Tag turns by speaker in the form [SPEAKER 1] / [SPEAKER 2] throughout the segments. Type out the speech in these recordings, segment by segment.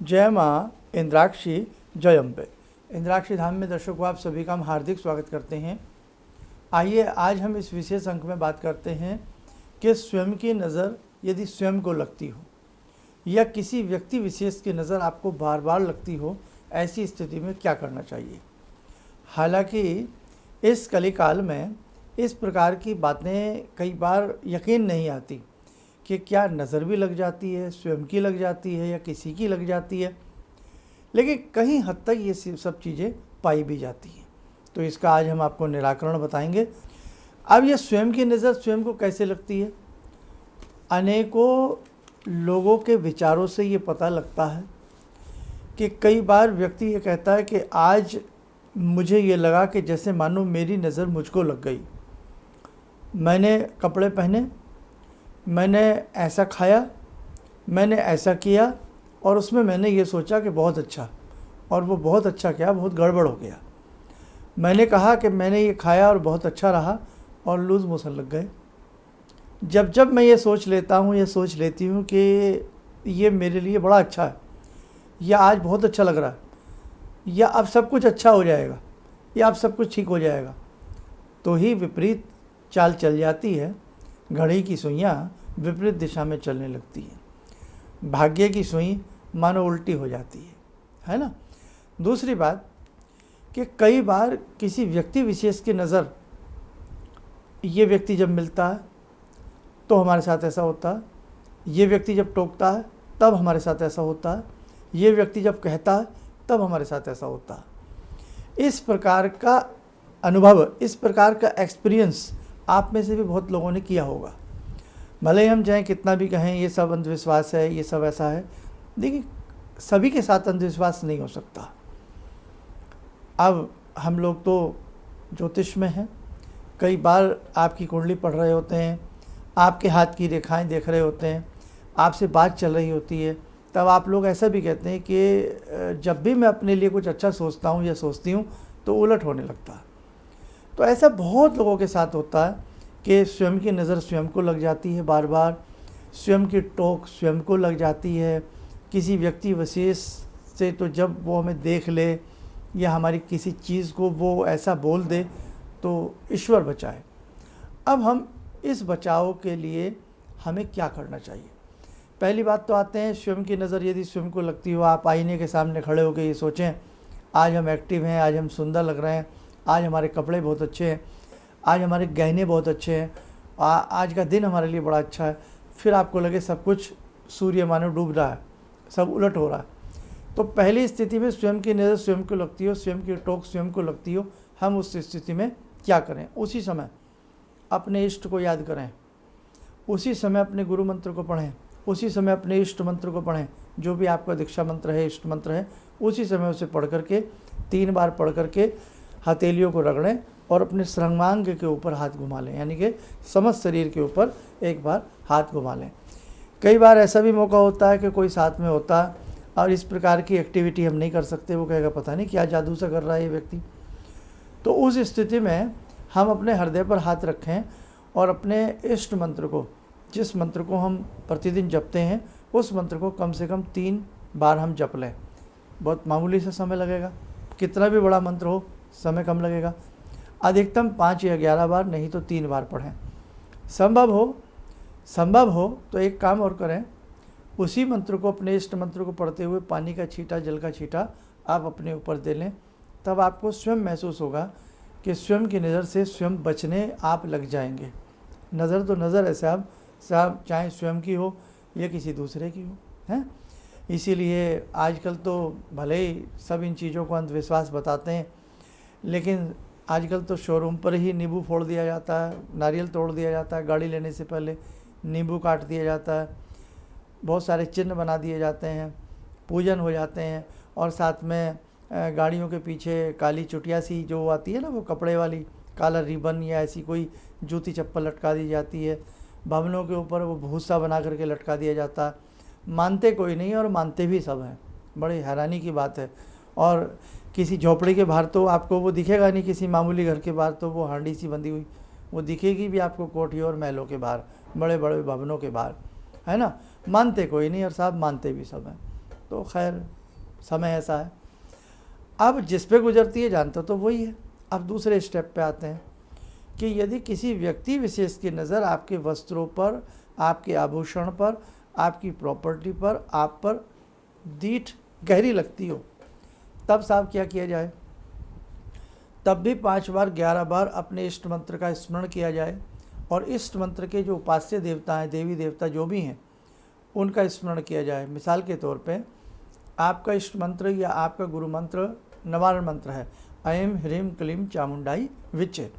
[SPEAKER 1] जय माँ इंद्राक्षी जय अम्बे। इंद्राक्षी धाम में दर्शकों आप सभी का हम हार्दिक स्वागत करते हैं। आइए आज हम इस विशेष अंक में बात करते हैं कि स्वयं की नज़र यदि स्वयं को लगती हो या किसी व्यक्ति विशेष की नज़र आपको बार बार लगती हो, ऐसी स्थिति में क्या करना चाहिए। हालांकि इस कलिकाल में इस प्रकार की बातें कई बार यकीन नहीं आती कि क्या नज़र भी लग जाती है, स्वयं की लग जाती है या किसी की लग जाती है, लेकिन कहीं हद तक ये सब चीज़ें पाई भी जाती हैं। तो इसका आज हम आपको निराकरण बताएंगे। अब ये स्वयं की नज़र स्वयं को कैसे लगती है, अनेकों लोगों के विचारों से ये पता लगता है कि कई बार व्यक्ति ये कहता है कि आज मुझे ये लगा कि जैसे मानो मेरी नज़र मुझको लग गई। मैंने कपड़े पहने, मैंने ऐसा खाया, मैंने ऐसा किया और उसमें मैंने ये सोचा कि बहुत अच्छा, और वो बहुत अच्छा क्या, बहुत गड़बड़ हो गया। मैंने कहा कि मैंने ये खाया और बहुत अच्छा रहा और लूज़ मोशन लग गए। जब जब मैं ये सोच लेता हूँ, ये सोच लेती हूँ कि ये मेरे लिए बड़ा अच्छा है, या आज बहुत अच्छा लग रहा है, या अब सब कुछ अच्छा हो जाएगा, या अब सब कुछ ठीक हो जाएगा, तो ही विपरीत चाल चल जाती है। घड़ी की सुइयाँ विपरीत दिशा में चलने लगती हैं, भाग्य की सुई मानो उल्टी हो जाती है ना। दूसरी बात कि कई बार किसी व्यक्ति विशेष की नज़र, ये व्यक्ति जब मिलता है तो हमारे साथ ऐसा होता है, ये व्यक्ति जब टोकता है तब हमारे साथ ऐसा होता है, ये व्यक्ति जब कहता है तब हमारे साथ ऐसा होता है। इस प्रकार का अनुभव, इस प्रकार का एक्सपीरियंस आप में से भी बहुत लोगों ने किया होगा। भले ही हम चाहे कितना भी कहें ये सब अंधविश्वास है, ये सब ऐसा है, देखिए सभी के साथ अंधविश्वास नहीं हो सकता। अब हम लोग तो ज्योतिष में हैं, कई बार आपकी कुंडली पढ़ रहे होते हैं, आपके हाथ की रेखाएं देख रहे होते हैं, आपसे बात चल रही होती है, तब आप लोग ऐसा भी कहते हैं कि जब भी मैं अपने लिए कुछ अच्छा सोचता हूँ या सोचती हूँ तो उलट होने लगता है। तो ऐसा बहुत लोगों के साथ होता है कि स्वयं की नज़र स्वयं को लग जाती है, बार बार स्वयं की टोक स्वयं को लग जाती है। किसी व्यक्ति विशेष से तो जब वो हमें देख ले या हमारी किसी चीज़ को वो ऐसा बोल दे तो ईश्वर बचाए। अब हम इस बचाव के लिए हमें क्या करना चाहिए। पहली बात तो आते हैं स्वयं की नज़र यदि स्वयं को लगती हो। आप आईने के सामने खड़े होकर ये सोचें, आज हम एक्टिव हैं, आज हम सुंदर लग रहे हैं, आज हमारे कपड़े बहुत अच्छे हैं, आज हमारे गहने बहुत अच्छे हैं, आज का दिन हमारे लिए बड़ा अच्छा है। फिर आपको लगे सब कुछ सूर्य मानो डूब रहा है, सब उलट हो रहा है। तो पहली स्थिति में स्वयं की नज़र स्वयं को लगती हो, स्वयं की टोक स्वयं को लगती हो, हम उस स्थिति में क्या करें। उसी समय अपने इष्ट को याद करें, उसी समय अपने गुरु मंत्र को पढ़ें, उसी समय अपने इष्ट मंत्र को पढ़ें। जो भी आपका दीक्षा मंत्र है, इष्ट मंत्र है, उसी समय उसे पढ़ करके 3 बार पढ़ करके हथेलियों को रगड़ें और अपने श्रृंगांग के ऊपर हाथ घुमा लें, यानी कि समस्त शरीर के ऊपर एक बार हाथ घुमा लें। कई बार ऐसा भी मौका होता है कि कोई साथ में होता है और इस प्रकार की एक्टिविटी हम नहीं कर सकते, वो कहेगा पता नहीं क्या जादू सा कर रहा है ये व्यक्ति। तो उस स्थिति में हम अपने हृदय पर हाथ रखें और अपने इष्ट मंत्र को, जिस मंत्र को हम प्रतिदिन जपते हैं, उस मंत्र को कम से कम 3 बार हम जप लें। बहुत मामूली सा समय लगेगा, कितना भी बड़ा मंत्र हो समय कम लगेगा। अधिकतम 5 या 11 बार, नहीं तो 3 बार पढ़ें। संभव हो तो एक काम और करें, उसी मंत्र को, अपने इष्ट मंत्र को पढ़ते हुए पानी का छींटा, जल का छींटा आप अपने ऊपर दे लें। तब आपको स्वयं महसूस होगा कि स्वयं की नज़र से स्वयं बचने आप लग जाएंगे। नज़र तो नज़र है साहब, चाहे स्वयं की हो या किसी दूसरे की हो, हैं। इसीलिए आजकल तो भले ही सब इन चीज़ों को अंधविश्वास बताते हैं, लेकिन आजकल तो शोरूम पर ही नींबू फोड़ दिया जाता है, नारियल तोड़ दिया जाता है, गाड़ी लेने से पहले नींबू काट दिया जाता है, बहुत सारे चिन्ह बना दिए जाते हैं, पूजन हो जाते हैं, और साथ में गाड़ियों के पीछे काली चुटिया सी जो आती है ना, वो कपड़े वाली, काला रिबन या ऐसी कोई जूती चप्पल लटका दी जाती है। भवनों के ऊपर वो भूसा बना करके लटका दिया जाता है। मानते कोई नहीं और मानते भी सब हैं, बड़ी हैरानी की बात है। और किसी झोपड़ी के बाहर तो आपको वो दिखेगा नहीं, किसी मामूली घर के बाहर तो वो हांडी सी बंधी हुई वो दिखेगी भी आपको कोठियों और महलों के बाहर, बड़े बड़े भवनों के बाहर, है ना। मानते कोई नहीं और साहब मानते भी सब हैं। तो खैर समय ऐसा है। अब जिस पे गुजरती है जानता तो वही है। अब दूसरे स्टेप पे आते हैं कि यदि किसी व्यक्ति विशेष की नज़र आपके वस्त्रों पर, आपके आभूषण पर, आपकी प्रॉपर्टी पर, आप पर दीठ गहरी लगती हो, तब साहब क्या किया जाए? तब भी 5 बार 11 बार अपने इष्ट मंत्र का स्मरण किया जाए और इष्ट मंत्र के जो उपास्य देवता हैं, देवी देवता जो भी हैं, उनका स्मरण किया जाए। मिसाल के तौर पे आपका इष्ट मंत्र या आपका गुरु मंत्र निवारण मंत्र है, ऐं ह्रीं क्लीं चामुंडाई विच्चे।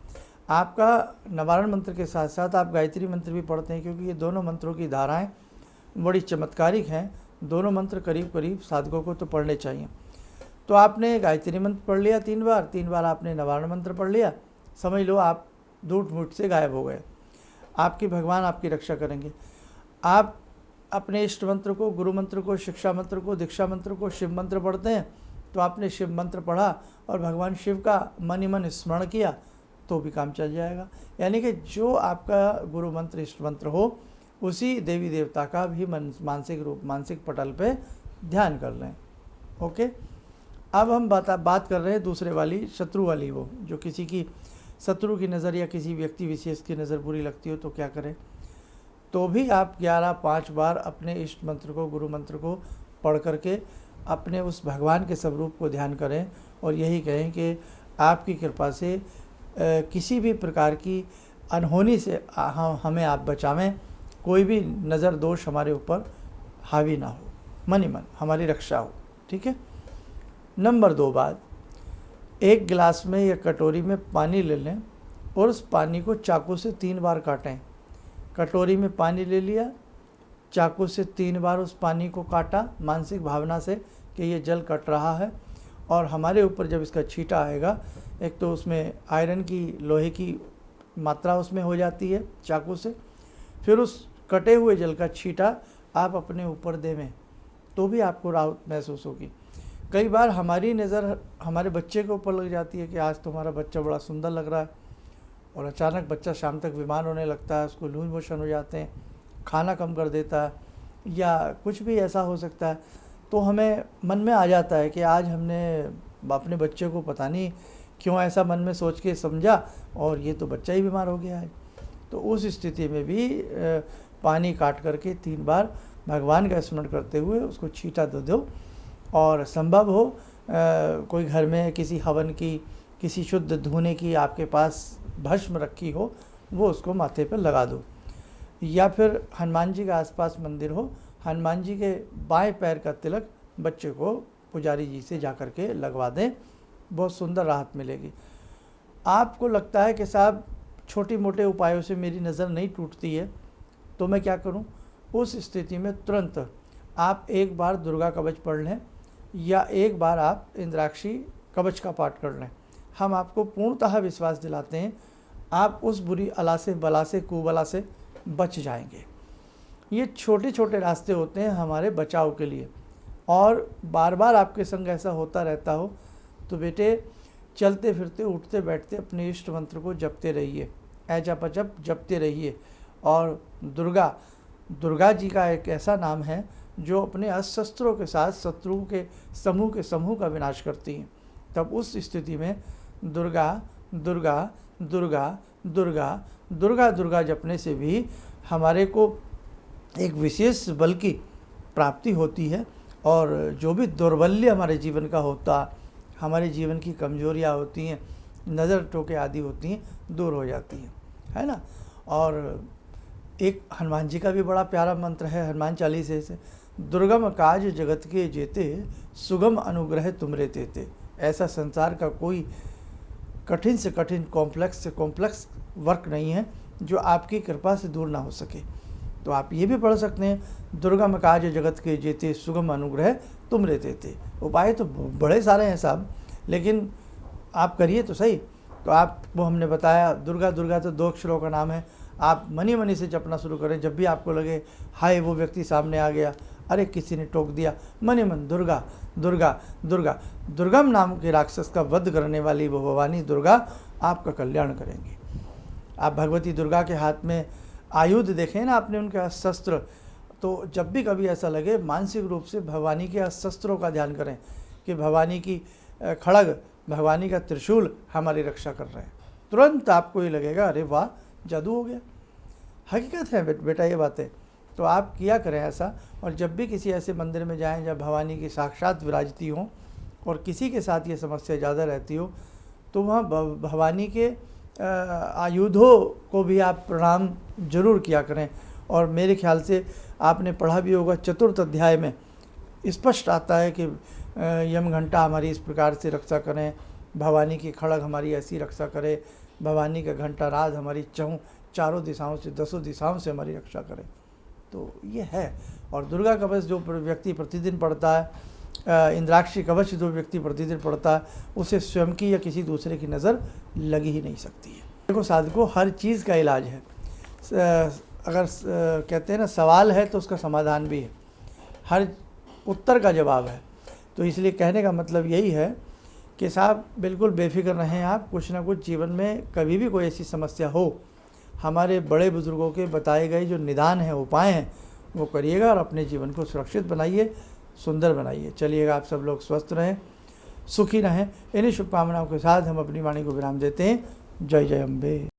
[SPEAKER 1] आपका निवारण मंत्र के साथ साथ आप गायत्री मंत्र भी पढ़ते हैं, क्योंकि ये दोनों मंत्रों की धाराएं बड़ी चमत्कारिक हैं। दोनों मंत्र करीब करीब साधकों को तो पढ़ने चाहिए। तो आपने गायत्री मंत्र पढ़ लिया 3 बार, 3 बार आपने निवारण मंत्र पढ़ लिया, समझ लो आप दूठ मूठ से गायब हो गए। आपके भगवान आपकी रक्षा करेंगे। आप अपने इष्ट मंत्र को, गुरु मंत्र को, शिक्षा मंत्र को, दीक्षा मंत्र को, शिव मंत्र पढ़ते हैं, तो आपने शिव मंत्र पढ़ा और भगवान शिव का मन ही मन स्मरण किया तो भी काम चल जाएगा। यानी कि जो आपका गुरु मंत्र, इष्ट मंत्र हो, उसी देवी देवता का भी मानसिक पटल पे ध्यान कर लें। ओके, अब हम बात कर रहे हैं दूसरे वाली, शत्रु वाली, वो जो किसी की शत्रु की नज़र या किसी व्यक्ति विशेष की नज़र बुरी लगती हो तो क्या करें? तो भी आप 11-5 बार अपने इष्ट मंत्र को, गुरु मंत्र को पढ़ करके अपने उस भगवान के स्वरूप को ध्यान करें और यही कहें कि आपकी कृपा से किसी भी प्रकार की अनहोनी से हमें आप बचावें, कोई भी नज़र दोष हमारे ऊपर हावी ना हो, मन ही मन हमारी रक्षा हो। ठीक है। नंबर 2 बात, एक गिलास में या कटोरी में पानी ले लें और उस पानी को चाकू से 3 बार काटें। कटोरी में पानी ले लिया, चाकू से 3 बार उस पानी को काटा मानसिक भावना से कि ये जल कट रहा है, और हमारे ऊपर जब इसका छींटा आएगा, एक तो उसमें आयरन की, लोहे की मात्रा उसमें हो जाती है चाकू से, फिर उस कटे हुए जल का छींटा आप अपने ऊपर देवें तो भी आपको राहत महसूस होगी। कई बार हमारी नज़र हमारे बच्चे के ऊपर लग जाती है कि आज तो हमारा बच्चा बड़ा सुंदर लग रहा है, और अचानक बच्चा शाम तक बीमार होने लगता है, उसको लूज मोशन हो जाते हैं, खाना कम कर देता है, या कुछ भी ऐसा हो सकता है। तो हमें मन में आ जाता है कि आज हमने अपने बच्चे को पता नहीं क्यों ऐसा मन में सोच के समझा और ये तो बच्चा ही बीमार हो गया है। तो उस स्थिति में भी पानी काट करके 3 बार भगवान का स्मरण करते हुए उसको छींटा दे दो, और संभव हो कोई घर में किसी हवन की, किसी शुद्ध धोने की आपके पास भस्म रखी हो, वो उसको माथे पर लगा दो, या फिर हनुमान जी के आसपास मंदिर हो, हनुमान जी के बाएं पैर का तिलक बच्चे को पुजारी जी से जा कर के लगवा दें, बहुत सुंदर राहत मिलेगी। आपको लगता है कि साहब छोटी मोटे उपायों से मेरी नज़र नहीं टूटती है, तो मैं क्या करूं? उस स्थिति में तुरंत आप 1 बार दुर्गा कवच पढ़ लें या 1 बार आप इंद्राक्षी कवच का पाठ कर लें। हम आपको पूर्णतः विश्वास दिलाते हैं आप उस बुरी अला से, बला से, कुबला से बच जाएंगे। ये छोटे छोटे रास्ते होते हैं हमारे बचाव के लिए, और बार बार आपके संग ऐसा होता रहता हो तो बेटे चलते फिरते, उठते बैठते अपने इष्ट मंत्र को जपते रहिए, जप जपते रहिए। और दुर्गा जी का एक ऐसा नाम है जो अपने अस्त्रों के साथ शत्रुओं के समूह का विनाश करती हैं। तब उस स्थिति में दुर्गा दुर्गा दुर्गा दुर्गा दुर्गा दुर्गा जपने से भी हमारे को एक विशेष बल की प्राप्ति होती है, और जो भी दौर्बल्य हमारे जीवन का होता, हमारे जीवन की कमजोरियां होती हैं, नज़र टोके आदि होती हैं, दूर हो जाती हैं, है ना। और एक हनुमान जी का भी बड़ा प्यारा मंत्र है हनुमान चालीसे से, दुर्गम काज जगत के जेते, सुगम अनुग्रह तुमरे तेते। ऐसा संसार का कोई कठिन से कठिन, कॉम्प्लेक्स से कॉम्प्लेक्स वर्क नहीं है जो आपकी कृपा से दूर ना हो सके। तो आप ये भी पढ़ सकते हैं, दुर्गम काज जगत के जेते, सुगम अनुग्रह तुमरे तेते। उपाय तो बड़े सारे हैं साहब, लेकिन आप करिए तो सही। तो आपको हमने बताया दुर्गा तो 2 अक्षरों का नाम है। आप मनी से जपना शुरू करें। जब भी आपको लगे हाय वो व्यक्ति सामने आ गया, अरे किसी ने टोक दिया, मन दुर्गा दुर्गा दुर्गा, दुर्गम नाम के राक्षस का वध करने वाली वो भवानी दुर्गा आपका कल्याण करेंगी। आप भगवती दुर्गा के हाथ में आयुध देखें ना, आपने उनके शस्त्र तो जब भी कभी ऐसा लगे मानसिक रूप से भवानी के शस्त्रों का ध्यान करें कि भवानी की खड़ग, भवानी का त्रिशूल हमारी रक्षा कर रहे हैं। तुरंत आपको ये लगेगा अरे वाह जादू हो गया। हकीकत है बेटा ये बातें। तो आप किया करें ऐसा। और जब भी किसी ऐसे मंदिर में जाएं जब भवानी की साक्षात विराजती हो और किसी के साथ ये समस्या ज़्यादा रहती हो, तो वहाँ भवानी के आयुधों को भी आप प्रणाम जरूर किया करें। और मेरे ख्याल से आपने पढ़ा भी होगा, चतुर्थ अध्याय में स्पष्ट आता है कि यम घंटा हमारी इस प्रकार से रक्षा करें, भवानी की खड़ग हमारी ऐसी रक्षा करे, भवानी का घंटा राज हमारी चारों दिशाओं से, 10 दिशाओं से हमारी रक्षा करे। तो ये है। और दुर्गा कवच जो व्यक्ति प्रतिदिन पढ़ता है, इंद्राक्षी कवच जो व्यक्ति प्रतिदिन पढ़ता है, उसे स्वयं की या किसी दूसरे की नज़र लगी ही नहीं सकती है। देखो साधकों, हर चीज़ का इलाज है। अगर कहते हैं ना सवाल है तो उसका समाधान भी है, हर उत्तर का जवाब है। तो इसलिए कहने का मतलब यही है कि साहब बिल्कुल बेफिक्र रहें आप। कुछ ना कुछ जीवन में कभी भी कोई ऐसी समस्या हो, हमारे बड़े बुज़ुर्गों के बताए गए जो निदान हैं, उपाय हैं, वो करिएगा और अपने जीवन को सुरक्षित बनाइए, सुंदर बनाइए। चलिएगा, आप सब लोग स्वस्थ रहें, सुखी रहें। इन्हीं शुभकामनाओं के साथ हम अपनी वाणी को विराम देते हैं। जय जय अम्बे।